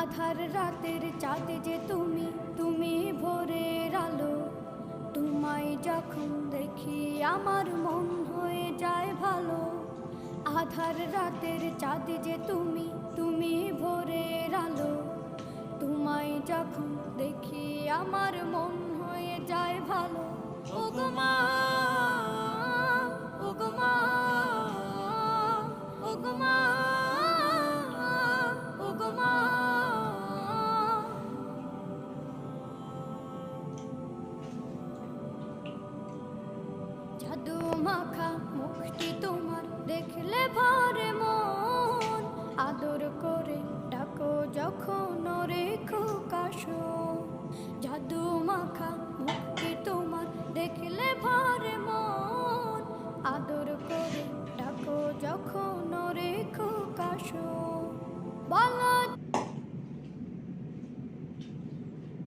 আধার রাতের চাঁদ যে তুমি, তুমি ভোরের আলো। তোমায় যখন দেখি আমার মন হয়ে যায় ভালো। আধার রাতের চাঁদ যে তুমি, তুমি ভোরের